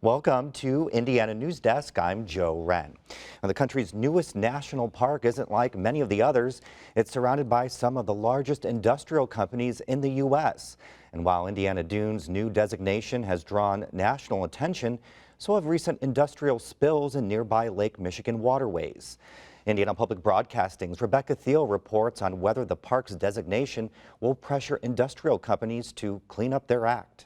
Welcome to Indiana Newsdesk. I'm Joe Wren. Now, the country's newest national park isn't like many of the others. It's surrounded by some of the largest industrial companies in the U.S. And while Indiana Dunes' new designation has drawn national attention, so have recent industrial spills in nearby Lake Michigan waterways. Indiana Public Broadcasting's Rebecca Thiel reports on whether the park's designation will pressure industrial companies to clean up their act.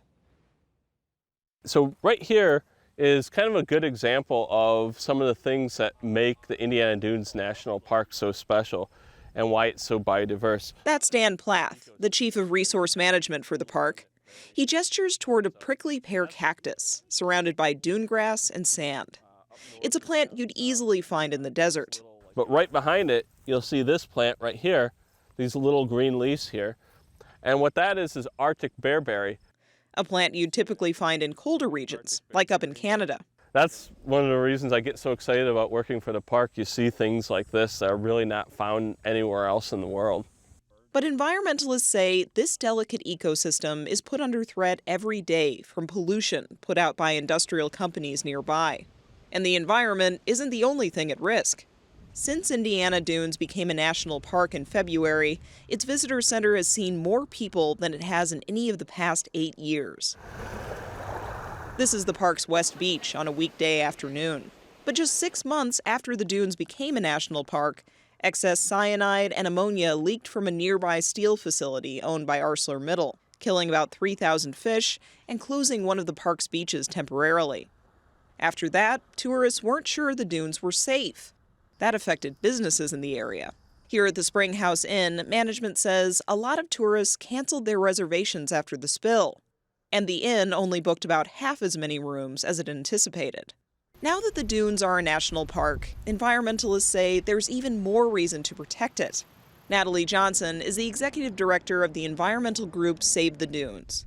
So right here is kind of a good example of some of the things that make the Indiana Dunes National Park so special and why it's so biodiverse. That's Dan Plath, the chief of resource management for the park. He gestures toward a prickly pear cactus surrounded by dune grass and sand. It's a plant you'd easily find in the desert. But right behind it, you'll see this plant right here, these little green leaves here. And what that is Arctic bearberry. A plant you'd typically find in colder regions, like up in Canada. That's one of the reasons I get so excited about working for the park. You see things like this that are really not found anywhere else in the world. But environmentalists say this delicate ecosystem is put under threat every day from pollution put out by industrial companies nearby. And the environment isn't the only thing at risk. Since Indiana Dunes became a national park in February, its visitor center has seen more people than it has in any of the past 8 years. This is the park's West Beach on a weekday afternoon. But just 6 months after the dunes became a national park, excess cyanide and ammonia leaked from a nearby steel facility owned by ArcelorMittal, killing about 3,000 fish and closing one of the park's beaches temporarily. After that, tourists weren't sure the dunes were safe. That affected businesses in the area. Here at the Springhouse Inn, management says a lot of tourists canceled their reservations after the spill, and the inn only booked about half as many rooms as it anticipated. Now that the dunes are a national park, environmentalists say there's even more reason to protect it. Natalie Johnson is the executive director of the environmental group Save the Dunes.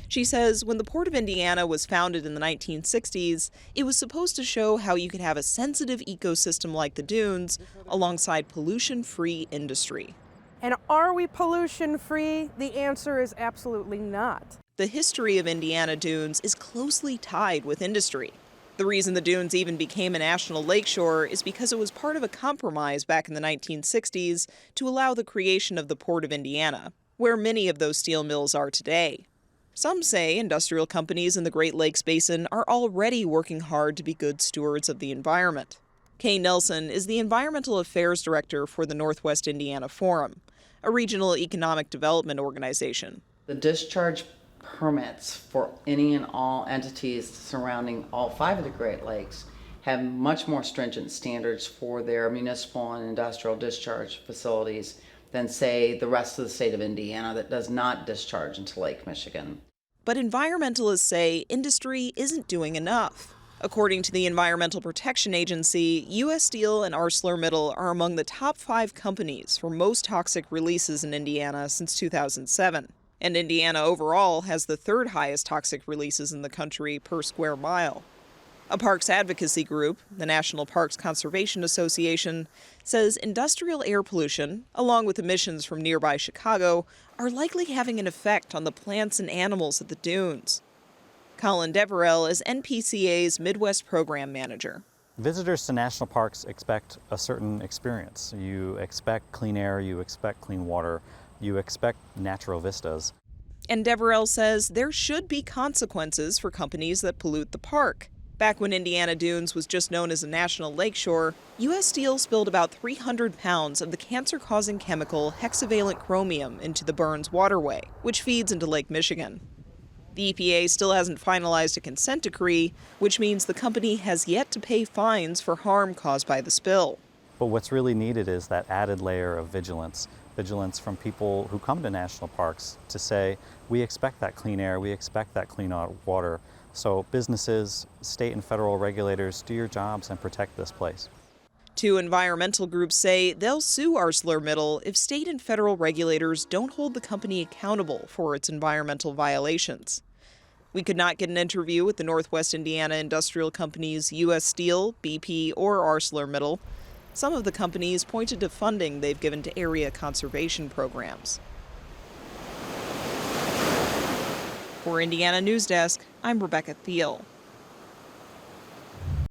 She says when the Port of Indiana was founded in the 1960s, it was supposed to show how you could have a sensitive ecosystem like the dunes alongside pollution-free industry. And are we pollution-free? The answer is absolutely not. The history of Indiana Dunes is closely tied with industry. The reason the dunes even became a national lakeshore is because it was part of a compromise back in the 1960s to allow the creation of the Port of Indiana, where many of those steel mills are today. Some say industrial companies in the Great Lakes Basin are already working hard to be good stewards of the environment. Kay Nelson is the Environmental Affairs Director for the Northwest Indiana Forum, a regional economic development organization. The discharge permits for any and all entities surrounding all 5 of the Great Lakes have much more stringent standards for their municipal and industrial discharge facilities than, say, the rest of the state of Indiana that does not discharge into Lake Michigan. But environmentalists say industry isn't doing enough. According to the Environmental Protection Agency, U.S. Steel and ArcelorMittal are among the top 5 companies for most toxic releases in Indiana since 2007. And Indiana overall has the 3rd highest toxic releases in the country per square mile. A parks advocacy group, the National Parks Conservation Association, says industrial air pollution, along with emissions from nearby Chicago, are likely having an effect on the plants and animals at the dunes. Colin Deverell is NPCA's Midwest Program Manager. Visitors to national parks expect a certain experience. You expect clean air, you expect clean water, you expect natural vistas. And Deverell says there should be consequences for companies that pollute the park. Back when Indiana Dunes was just known as a national lakeshore, U.S. Steel spilled about 300 pounds of the cancer-causing chemical hexavalent chromium into the Burns waterway, which feeds into Lake Michigan. The EPA still hasn't finalized a consent decree, which means the company has yet to pay fines for harm caused by the spill. But what's really needed is that added layer of vigilance from people who come to national parks to say, we expect that clean air, we expect that clean water. So businesses, state and federal regulators, do your jobs and protect this place. 2 environmental groups say they'll sue ArcelorMittal if state and federal regulators don't hold the company accountable for its environmental violations. We could not get an interview with the Northwest Indiana industrial companies U.S. Steel, BP, or ArcelorMittal. Some of the companies pointed to funding they've given to area conservation programs. For Indiana Newsdesk, I'm Rebecca Thiel.